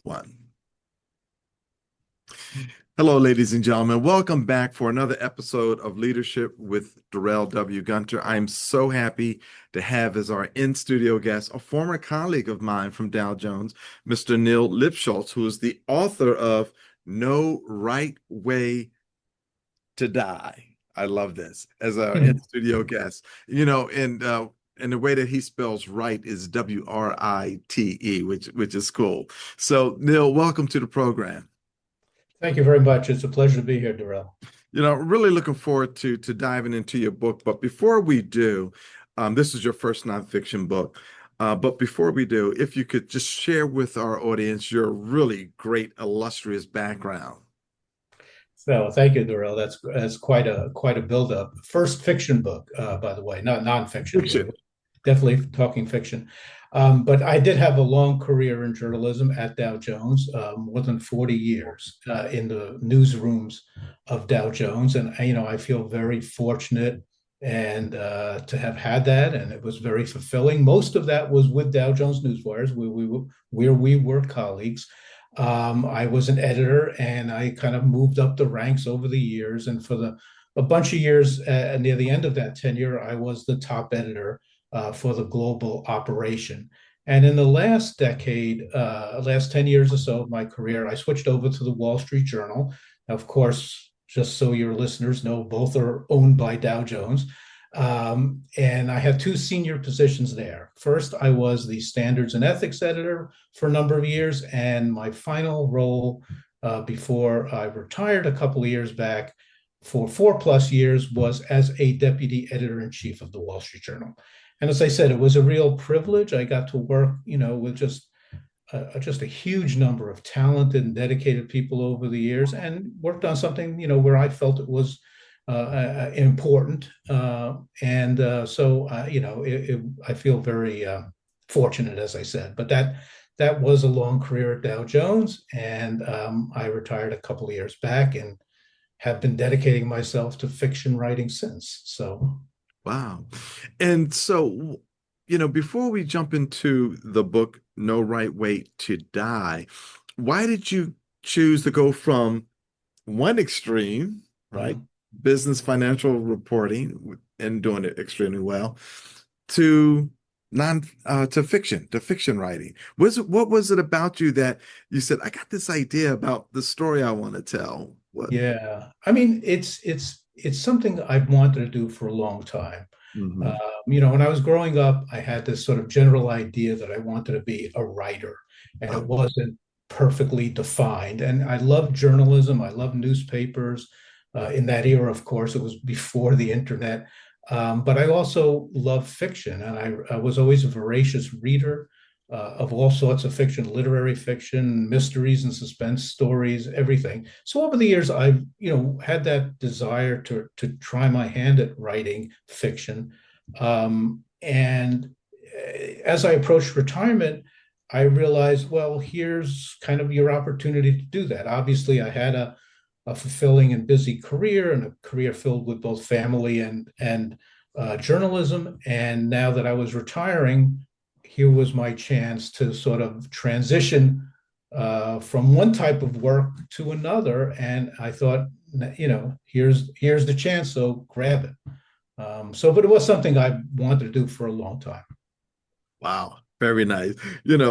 One. Hello, ladies and gentlemen. Welcome back for another episode of Leadership with Darrell W. Gunter. I'm so happy to have as our in-studio guest a former colleague of mine from Dow Jones, Mr. Neal Lipschutz, who is the author of No Right Way to Die. I love this as our in-studio guest. And the way that he spells right is Write, which is cool. So, Neal, welcome to the program. Thank you very much. It's a pleasure to be here, Darrell. Really looking forward to diving into your book. But before we do, this is your first nonfiction book. But before we do, if you could just share with our audience your really great, illustrious background. So thank you, Darrell. That's quite a buildup. First fiction book, by the way, not nonfiction. We're Fiction. definitely talking fiction. But I did have a long career in journalism at Dow Jones, more than 40 years in the newsrooms of Dow Jones, and I feel very fortunate and to have had that, and it was very fulfilling. Most of that was with Dow Jones Newswires, where we were colleagues. I was an editor, and I kind of moved up the ranks over the years. And for a bunch of years, near the end of that tenure, I was the top editor for the global operation. And in the last decade, last 10 years or so of my career, I switched over to the Wall Street Journal. Of course, just so your listeners know, both are owned by Dow Jones. And I had two senior positions there. First, I was the standards and ethics editor for a number of years. And my final role before I retired a couple of years back for 4+ years was as a deputy editor in chief of the Wall Street Journal. And as I said, it was a real privilege. I got to work, with just a huge number of talented and dedicated people over the years, and worked on something, where I felt it was important. I feel very fortunate, as I said. But that was a long career at Dow Jones, and I retired a couple of years back and have been dedicating myself to fiction writing since. So. Wow. And so, before we jump into the book, No Right Way to Die, why did you choose to go from one extreme, right? Mhm. Business financial reporting and doing it extremely well, to non to fiction writing. What was it about you that you said, I got this idea about the story I want to tell? What? Yeah, I mean, it's something I've wanted to do for a long time. Hmm. When I was growing up, I had this sort of general idea that I wanted to be a writer, and it Oh, wasn't perfectly defined. And I love journalism. I love newspapers. In that era, of course, it was before the internet. But I also love fiction, and I was always a voracious reader of all sorts of fiction, literary fiction, mysteries and suspense stories, everything. So over the years, I've had that desire to try my hand at writing fiction, and as I approached retirement, I realized, well, here's kind of your opportunity to do that. Obviously, I had a fulfilling and busy career, and a career filled with both family and journalism. And now that I was retiring, here was my chance to sort of transition from one type of work to another. And I thought, here's the chance, so grab it. But it was something I wanted to do for a long time. wow. Very nice.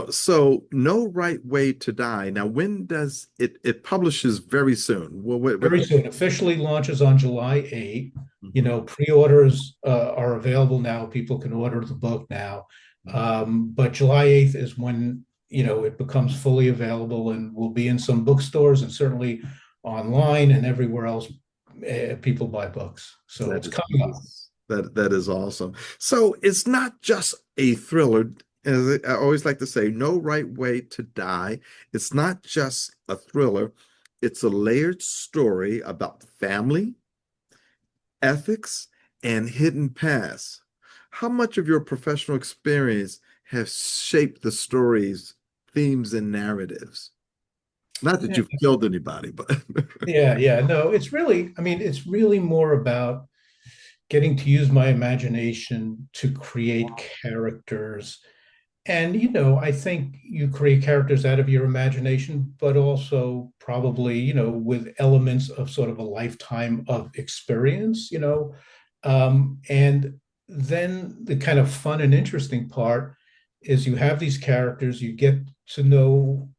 So No Right Way to Die. Now, when does it publishes very soon? Well, what Very soon. Officially launches on July 8th. Pre-orders are available now. People can order the book now. But July 8th is when, it becomes fully available and will be in some bookstores and certainly online and everywhere else people buy books. So that it's coming up. that is awesome. So it's not just a thriller. As I always like to say, No Right Way to Die. It's not just a thriller. It's a layered story about family, ethics, and hidden past. How much of your professional experience has shaped the stories, themes, and narratives? Not that Yeah, you've killed anybody, but yeah. No, it's really more about getting to use my imagination to create characters And, I think you create characters out of your imagination, but also probably, with elements of sort of a lifetime of experience, and then the kind of fun and interesting part is you have these characters, you get to know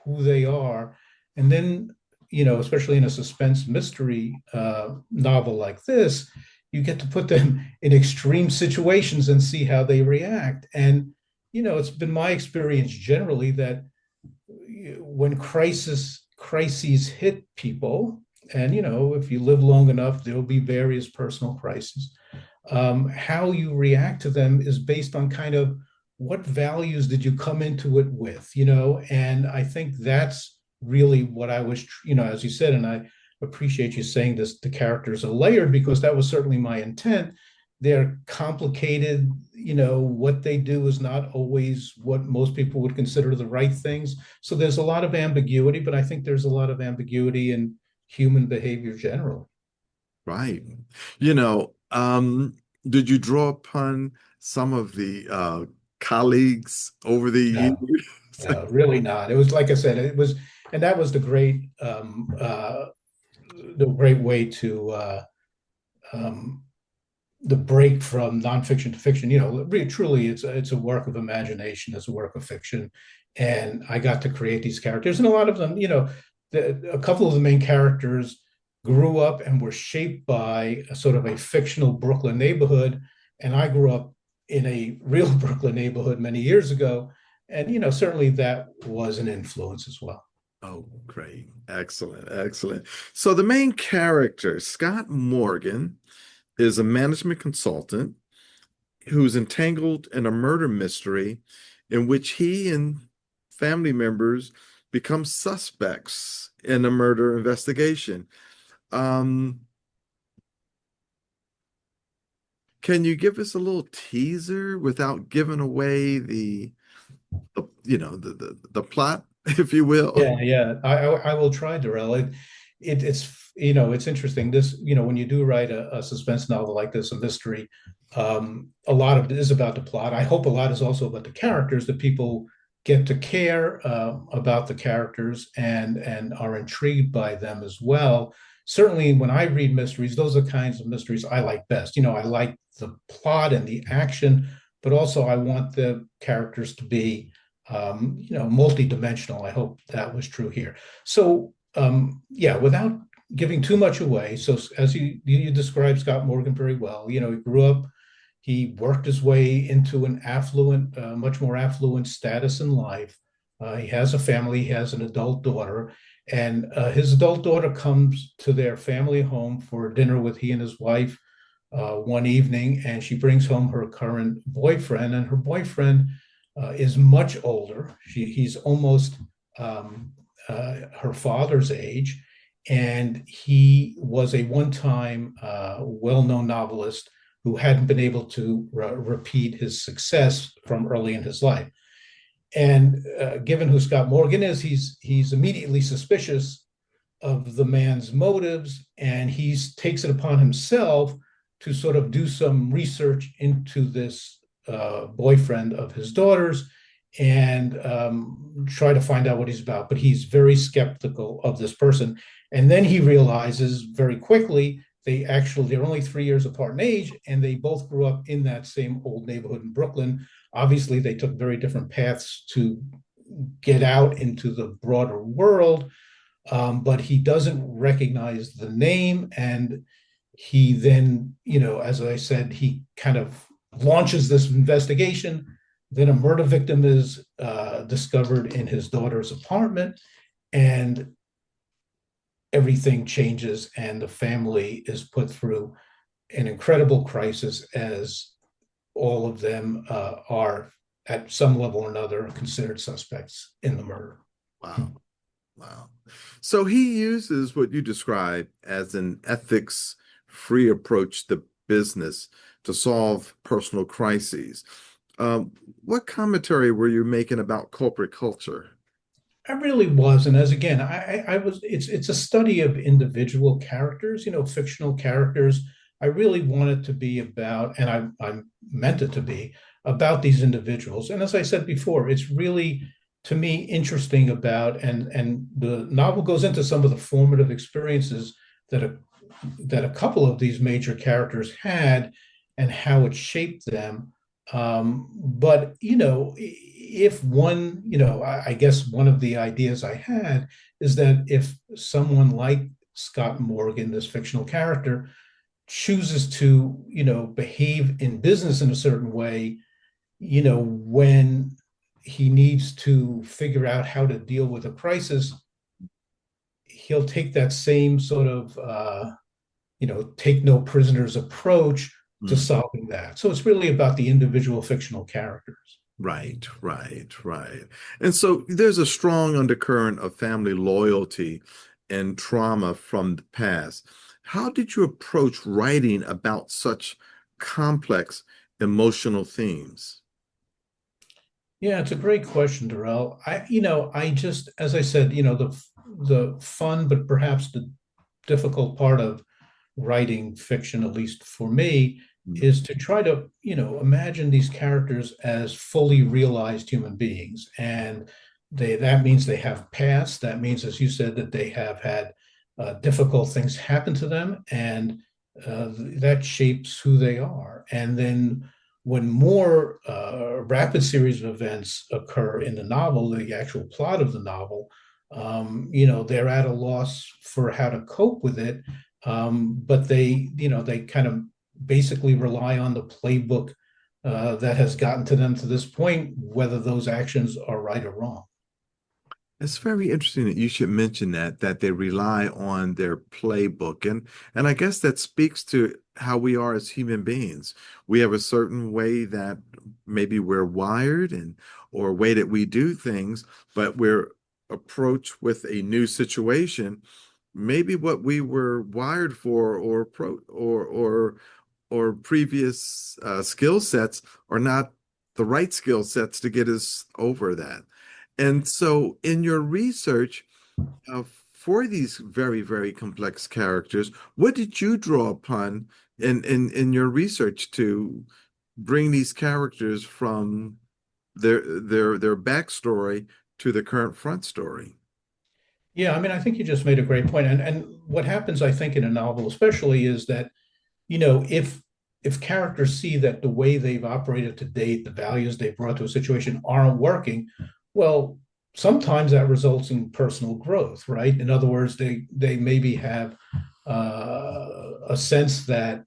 who they are, and then, especially in a suspense mystery novel like this, you get to put them in extreme situations and see how they react. And it's been my experience generally that when crises hit people, and if you live long enough, there'll be various personal crises. How you react to them is based on kind of what values did you come into it with, and I think that's really what I was, as you said, and I appreciate you saying this, the characters are layered because that was certainly my intent. They're complicated. What they do is not always what most people would consider the right things. So there's a lot of ambiguity, but I think there's a lot of ambiguity in human behavior generally. Right. You know, did you draw upon some of the colleagues over the No, years? no, really not. It was like I said, and that was the great way to um, the break from nonfiction to fiction. Really, truly, it's a work of imagination, it's a work of fiction, and I got to create these characters, and a lot of them, a couple of the main characters grew up and were shaped by a sort of a fictional Brooklyn neighborhood, and I grew up in a real Brooklyn neighborhood many years ago, and certainly that was an influence as well. Oh, great. Excellent. Excellent. So the main character, Scott Morgan, is a management consultant who's entangled in a murder mystery in which he and family members become suspects in a murder investigation. Um, can you give us a little teaser without giving away the plot, if you will? Yeah, yeah. I will try, Darrell. It's interesting. This, when you do write a suspense novel like this, a mystery, a lot of it is about the plot. I hope a lot is also about the characters, that people get to care about the characters and are intrigued by them as well. Certainly, when I read mysteries, those are kinds of mysteries I like best. I like the plot and the action, but also I want the characters to be multi-dimensional. I hope that was true here. So, yeah, without giving too much away. So, as you described Scott Morgan very well, he grew up, he worked his way into an affluent, much more affluent status in life. He has a family, he has an adult daughter, and his adult daughter comes to their family home for dinner with he and his wife one evening, and she brings home her current boyfriend, and her boyfriend is much older. He's almost her father's age, and he was a one-time well-known novelist who hadn't been able to repeat his success from early in his life. And given who Scott Morgan is, he's immediately suspicious of the man's motives, and he takes it upon himself to sort of do some research into this boyfriend of his daughter's and try to find out what he's about. But he's very skeptical of this person. And then he realizes very quickly they're only 3 years apart in age, and they both grew up in that same old neighborhood in Brooklyn. Obviously, they took very different paths to get out into the broader world, but he doesn't recognize the name. And he then, as I said, he kind of launches this investigation. Then a murder victim is discovered in his daughter's apartment, and everything changes, and the family is put through an incredible crisis as all of them are, at some level or another, considered suspects in the murder. Wow. Wow. So he uses what you describe as an ethics-free approach to business to solve personal crises. What commentary were you making about corporate culture? I really was, and as again, I was. It's a study of individual characters, fictional characters. I really want it to be about, and I meant it to be about these individuals. And as I said before, it's really, to me, interesting about, and the novel goes into some of the formative experiences that a couple of these major characters had and how it shaped them. But, if one, I guess one of the ideas I had is that if someone like Scott Morgan, this fictional character, chooses to, behave in business in a certain way, when he needs to figure out how to deal with a crisis, he'll take that same sort of, take no prisoners approach to Mm. solving that. So it's really about the individual fictional characters. Right, right, right. And so there's a strong undercurrent of family loyalty and trauma from the past. How did you approach writing about such complex emotional themes? Yeah, it's a great question, Darrell. I just, as I said, the fun, but perhaps the difficult part of writing fiction, at least for me, Mm. is to try to, imagine these characters as fully realized human beings. And that means they have past. That means, as you said, that they have had difficult things happen to them, and that shapes who they are. And then when more rapid series of events occur in the novel, the actual plot of the novel, they're at a loss for how to cope with it. But they kind of basically rely on the playbook that has gotten to them to this point, whether those actions are right or wrong. It's very interesting that you should mention that they rely on their playbook. And I guess that speaks to how we are as human beings. We have a certain way that maybe we're wired and or a way that we do things, but we're approached with a new situation, maybe what we were wired for or previous skill sets are not the right skill sets to get us over that. And so, in your research uh, for these very, very complex characters, what did you draw upon in your research to bring these characters from their backstory to the current front story? Yeah, I mean, I think you just made a great point. And what happens, I think, in a novel, especially, is that, if characters see that the way they've operated to date, the values they've brought to a situation aren't working, well, sometimes that results in personal growth, right? In other words, they maybe have a sense that,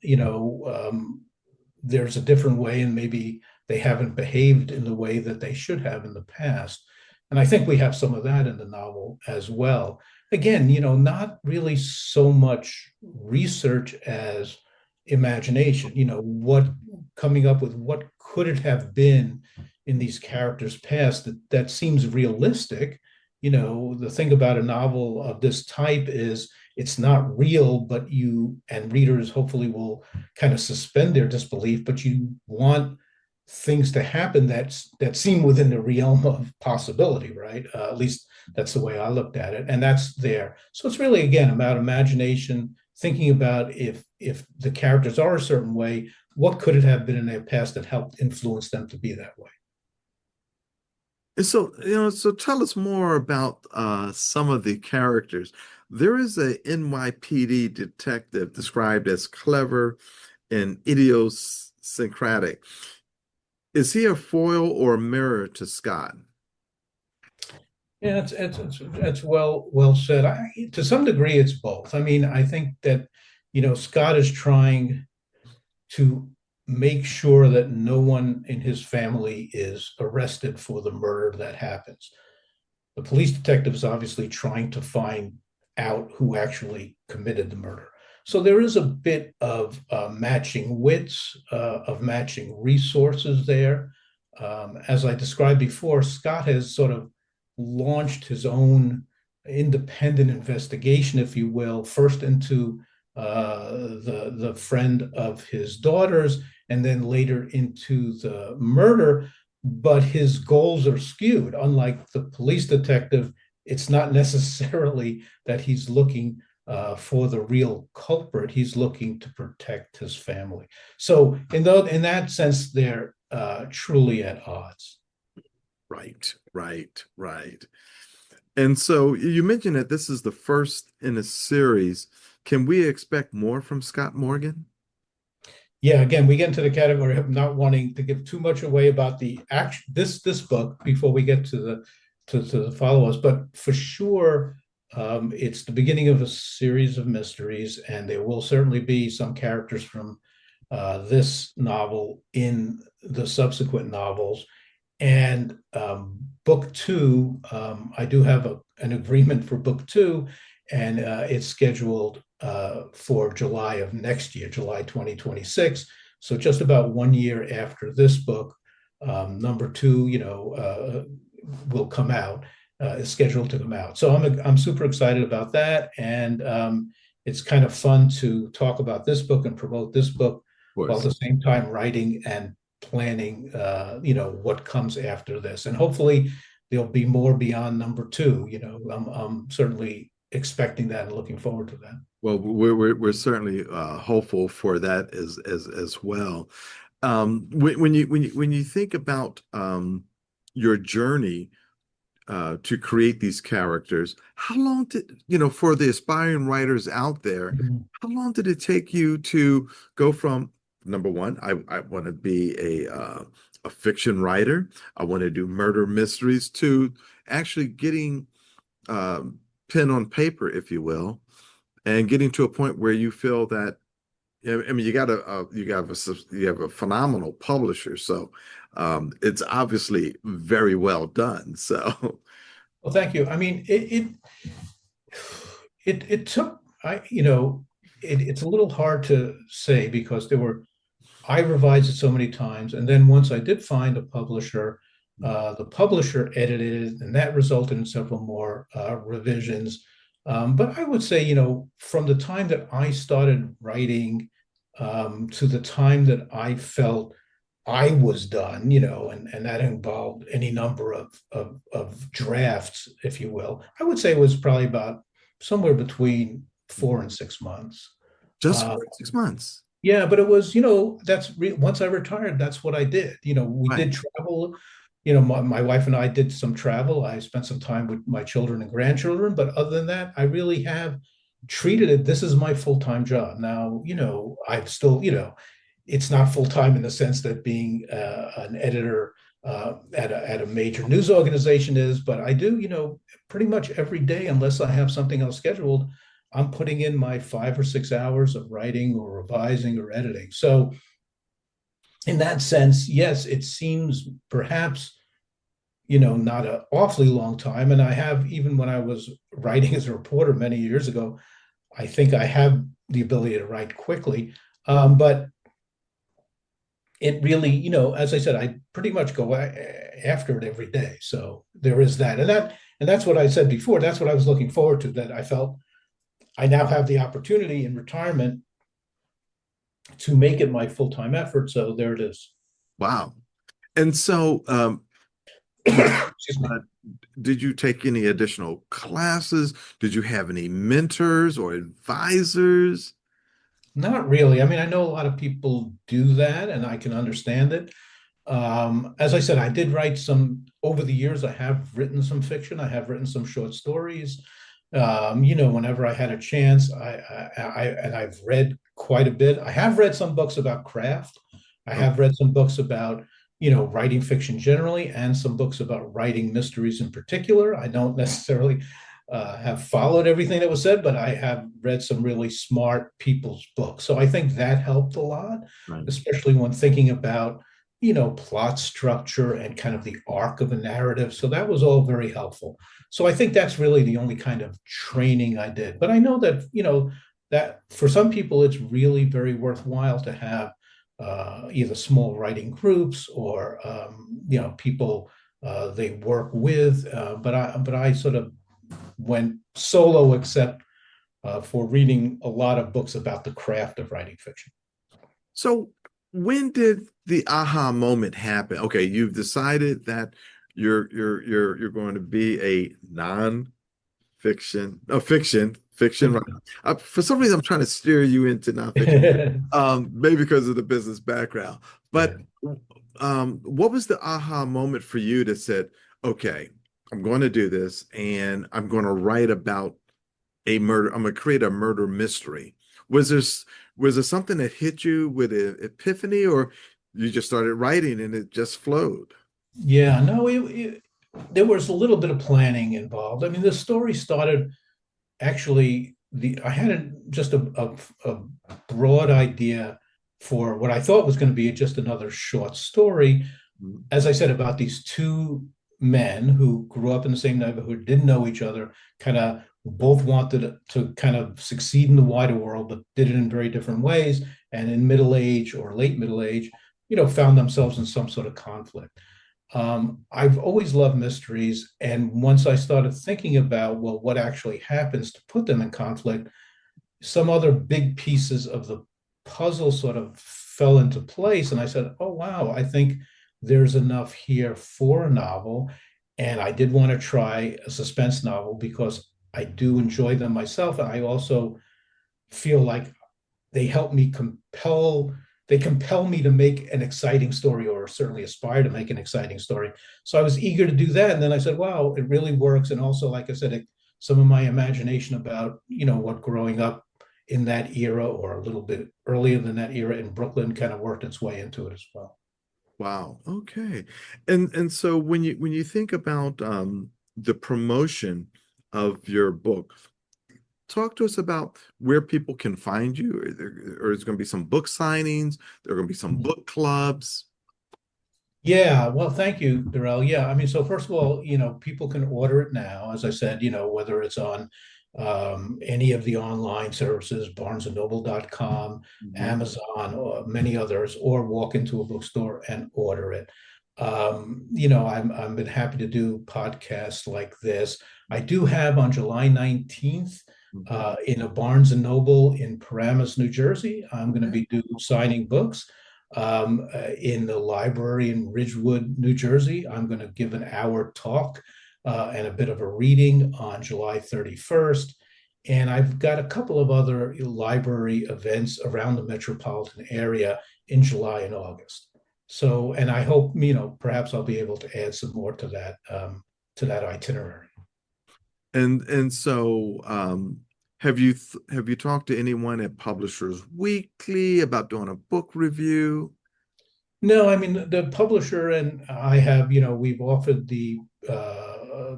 there's a different way, and maybe they haven't behaved in the way that they should have in the past. And I think we have some of that in the novel as well. Again, not really so much research as imagination, what coming up with what could it have been in these characters' past that seems realistic. The thing about a novel of this type is it's not real, but you and readers hopefully will kind of suspend their disbelief, but you want things to happen that seem within the realm of possibility, right? At least that's the way I looked at it, and that's there. So it's really again about imagination, thinking about if the characters are a certain way, what could it have been in their past that helped influence them to be that way? And so, so tell us more about some of the characters. There is a NYPD detective described as clever and idiosyncratic. Is he a foil or a mirror to Scott? Yeah, it's well said. To some degree, it's both. I mean, I think that Scott is trying to make sure that no one in his family is arrested for the murder that happens. The police detective is obviously trying to find out who actually committed the murder. So there is a bit of matching wits, of matching resources there. As I described before, Scott has sort of launched his own independent investigation, if you will, first into the friend of his daughters, and then later into the murder. But his goals are skewed. Unlike the police detective, it's not necessarily that he's looking for the real culprit. He's looking to protect his family. So in that sense, truly at odds. Right, right, right. And so you mentioned that this is the first in a series. Can we expect more from Scott Morgan? Yeah, again, we get into the category of not wanting to give too much away about the action this book before we get to the follow-ups, but for sure, it's the beginning of a series of mysteries, and there will certainly be some characters from this novel in the subsequent novels. And book two, I do have an agreement for book two, and it's scheduled for July of next year, July 2026. So just about 1 year after this book, number two, will come out. Is scheduled to come out. So I'm super excited about that, and it's kind of fun to talk about this book and promote this book Of while at course. the same time writing and planning, what comes after this. And hopefully there'll be more beyond number two. I'm certainly expecting that and looking forward to that. Well, we're certainly hopeful for that as well. When you think about your journey to create these characters, how long did, for the aspiring writers out there, how long did it take you to go from number one, I want to be a fiction writer, I want to do murder mysteries, to actually getting pen on paper, if you will, and getting to a point where you feel that, I mean, you have a phenomenal publisher, so it's obviously very well done. So, Well, thank you. I mean, it took, it's a little hard to say because I revised it so many times, and then once I did find a publisher, the publisher edited it, and that resulted in several more revisions. But I would say, from the time that I started writing to the time that I felt I was done, and that involved any number of drafts, if you will. I would say it was probably about somewhere between 4 and 6 months. just Uh, 6 months, yeah, but it was, once I retired, that's what I did. We right? did travel. My wife and I did some travel. I spent some time with my children and grandchildren, but other than that, I really have treated it. This is my full-time job. Now, I've still, it's not full-time in the sense that being an editor at a major news organization is, but I do, pretty much every day, unless I have something else scheduled, I'm putting in my 5 or 6 hours of writing or revising or editing. So, in that sense, yes, it seems perhaps, not an awfully long time. And I have, even when I was writing as a reporter many years ago, I think I have the ability to write quickly. But it really, as I said, I pretty much go after it every day. So there is that. And that's what I said before. That's what I was looking forward to, that I felt I now have the opportunity in retirement to make it my full-time effort. So there it is. Wow. And so, Excuse me. uh, did you take any additional classes? Did you have any mentors or advisors? Not really. I mean, I know a lot of people do that, and I can understand it. As I said, I did write some over the years. I have written some fiction. I have written some short stories. Whenever I had a chance, and I've read quite a bit. I have read some books about craft. I Okay. have read some books about, writing fiction generally, and some books about writing mysteries in particular. I don't necessarily have followed everything that was said, but I have read some really smart people's books. So I think that helped a lot, Right. especially when thinking about, plot structure and kind of the arc of a narrative. So that was all very helpful. So I think that's really the only kind of training I did. But I know that, that for some people, it's really very worthwhile to have either small writing groups or, people they work with. But I sort of went solo, except for reading a lot of books about the craft of writing fiction. So when did the aha moment happen? Okay, you've decided that you're going to be a non-fiction, a fiction Fiction, right? For some reason, I'm trying to steer you into nonfiction. Maybe because of the business background. But Yeah. what was the aha moment for you that said, okay, I'm going to do this and I'm going to write about a murder. I'm going to create a murder mystery. Was there was there something that hit you with an epiphany, or you just started writing and it just flowed? Yeah, no, there was a little bit of planning involved. I mean, the story started actually I had just a broad idea for what I thought was going to be just another short story, Mhm. as I said, about these two men who grew up in the same neighborhood, didn't know each other, kind of both wanted to kind of succeed in the wider world, but did it in very different ways. And in middle age or late middle age, found themselves in some sort of conflict. I've always loved mysteries. And once I started thinking about, well, what actually happens to put them in conflict, some other big pieces of the puzzle sort of fell into place. And I said, oh, wow, I think there's enough here for a novel. And I did want to try a suspense novel because I do enjoy them myself. And I also feel like they help me they compel me to make an exciting story, or certainly aspire to make an exciting story. So I was eager to do that. And then I said, wow, it really works. And also, like I said, some of my imagination about, what growing up in that era or a little bit earlier than that era in Brooklyn kind of worked its way into it as well. Wow. Okay. And so when you think about the promotion of your book, talk to us about where people can find you. Or is going to be some book signings? There are going to be some book clubs. Yeah, well, thank you, Darrell. Yeah, I mean, so first of all, people can order it now, as I said, whether it's on any of the online services, barnesandnoble.com, Mhm. Amazon, or many others, or walk into a bookstore and order it. I've been happy to do podcasts like this. I do have on July 19th Mhm. in a Barnes and Noble in Paramus, New Jersey. I'm going to Okay. be signing books in the library in Ridgewood, New Jersey. I'm going to give an hour talk and a bit of a reading on July 31st. And I've got a couple of other library events around the metropolitan area in July and August. So, and I hope, perhaps I'll be able to add some more to that itinerary. And so have you talked to anyone at Publishers Weekly about doing a book review? No, I mean, the publisher and I have, we've offered the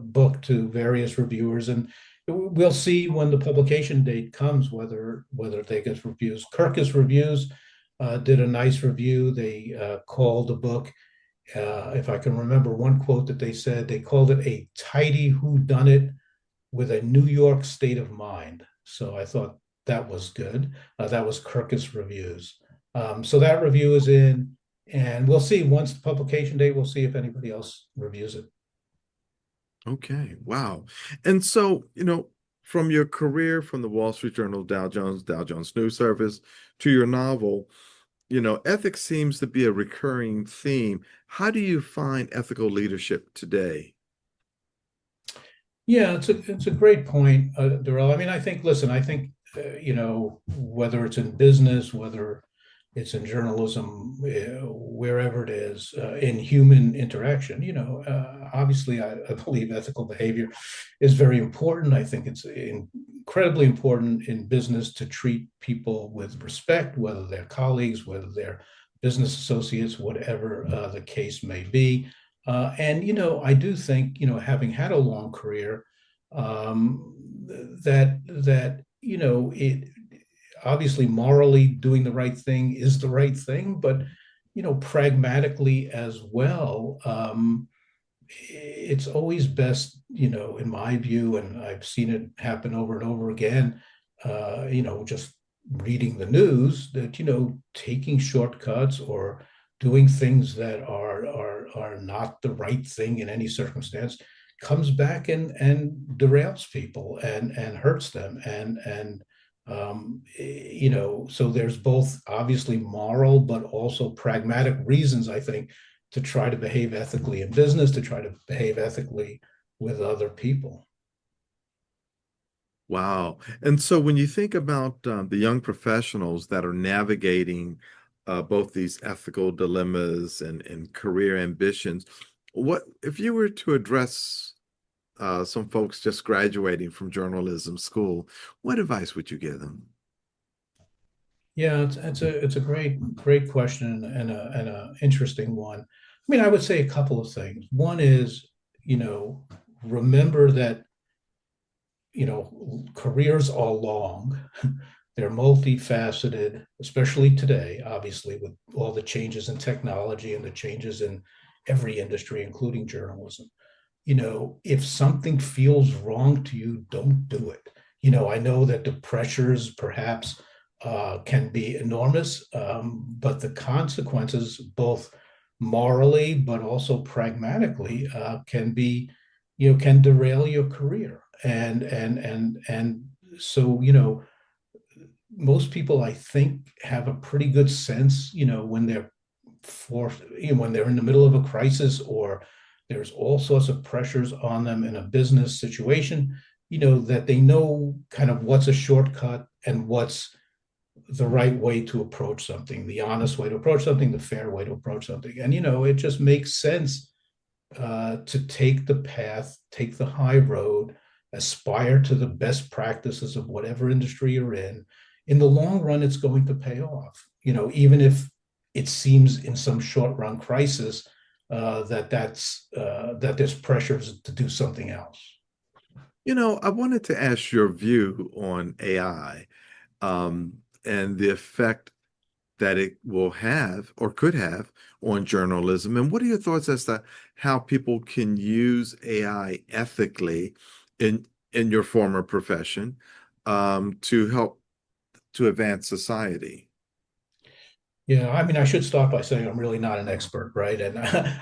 book to various reviewers, and we'll see when the publication date comes whether they get reviews. Kirkus Reviews did a nice review. They called the book, if I can remember one quote that they said, they called it a tidy whodunit with a New York state of mind. So I thought that was good. That was Kirkus Reviews. So that review is in, and we'll see once the publication date, we'll see if anybody else reviews it. Okay, wow. And so, from your career from the Wall Street Journal, Dow Jones News Service, to your novel, ethics seems to be a recurring theme. How do you find ethical leadership today? Yeah, it's a great point, Darrell. I mean, listen, I think whether it's in business, whether it's in journalism, wherever it is, in human interaction, obviously, I believe ethical behavior is very important. I think it's incredibly important in business to treat people with respect, whether they're colleagues, whether they're business associates, whatever the case may be. And I do think having had a long career, that it obviously morally doing the right thing is the right thing, but pragmatically as well, it's always best, in my view, and I've seen it happen over and over again. Just reading the news that taking shortcuts or doing things that are not the right thing in any circumstance comes back and derails people and hurts them and so there's both obviously moral but also pragmatic reasons, I think, to try to behave ethically in business, to try to behave ethically with other people. Wow. And so when you think about the young professionals that are navigating both these ethical dilemmas and career ambitions, what if you were to address some folks just graduating from journalism school, what advice would you give them? Yeah, it's a great question and a interesting one. I mean, I would say a couple of things. One is, you know, remember that, careers are long. They're multifaceted, especially today, obviously, with all the changes in technology and the changes in every industry, including journalism. If something feels wrong to you, don't do it. I know that the pressures perhaps can be enormous, but the consequences, both morally but also pragmatically, can derail your career. And so, most people, I think, have a pretty good sense, when they're when they're in the middle of a crisis, or there's all sorts of pressures on them in a business situation, that they know kind of what's a shortcut and what's the right way to approach something, the honest way to approach something, the fair way to approach something. And, it just makes sense to take the path, take the high road, aspire to the best practices of whatever industry you're in. In the long run, it's going to pay off. Even if it seems in some short run crisis that there's pressures to do something else. I wanted to ask your view on AI and the effect that it will have or could have on journalism. And what are your thoughts as to how people can use AI ethically in your former profession to help to advance society? Yeah, I mean, I should start by saying I'm really not an expert, right? And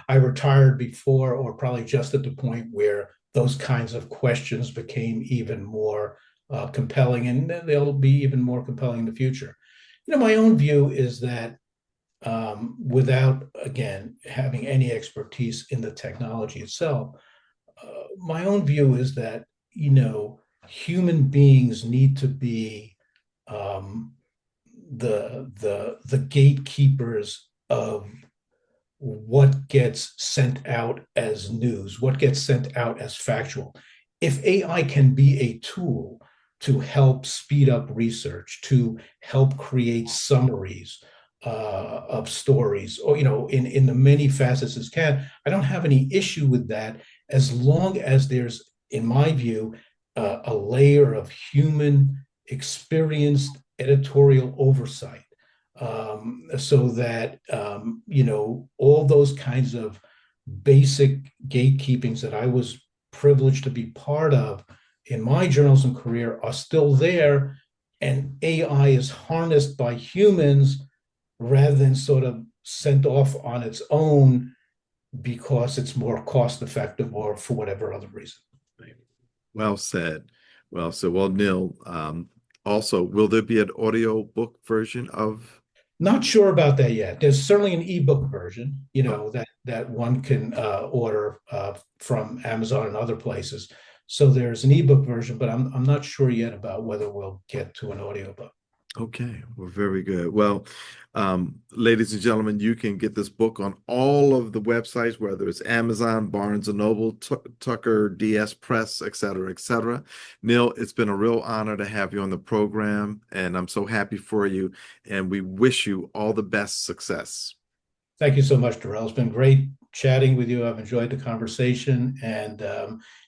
I retired before, or probably just at the point where those kinds of questions became even more compelling, and they'll be even more compelling in the future. My own view is that without, again, having any expertise in the technology itself, my own view is that, human beings need to be um, the gatekeepers of what gets sent out as news, what gets sent out as factual. If AI can be a tool to help speed up research, to help create summaries of stories, or in the many facets as can, I don't have any issue with that, as long as there's, in my view, a layer of human experienced editorial oversight, so that all those kinds of basic gatekeepings that I was privileged to be part of in my journalism career are still there, and AI is harnessed by humans rather than sort of sent off on its own because it's more cost effective or for whatever other reason. Well said. Well said. Well, Neal, also, will there be an audio book version of? Not sure about that yet. There's certainly an ebook version, Oh, that one can order from Amazon and other places. So there's an ebook version, but I'm not sure yet about whether we'll get to an audiobook. okay. Well, very good. Well, ladies and gentlemen, you can get this book on all of the websites, whether it's Amazon, Barnes and Noble, Tucker, DS Press, et cetera, et cetera. Neal, it's been a real honor to have you on the program, and I'm so happy for you. And we wish you all the best success. Thank you so much, Darrell. It's been great chatting with you. I've enjoyed the conversation, and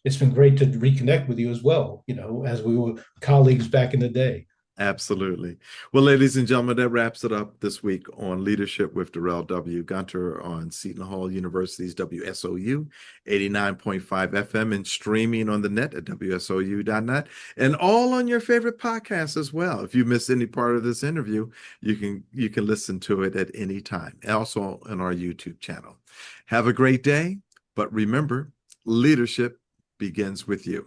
it's been great to reconnect with you as well, as we were colleagues back in the day. Absolutely. Well, ladies and gentlemen, that wraps it up this week on Leadership with Darrell W. Gunter on Seton Hall University's WSOU 89.5 FM and streaming on the net at WSOU.net and all on your favorite podcasts as well. If you missed any part of this interview, you can listen to it at any time, also on our YouTube channel. Have a great day, but remember, leadership begins with you.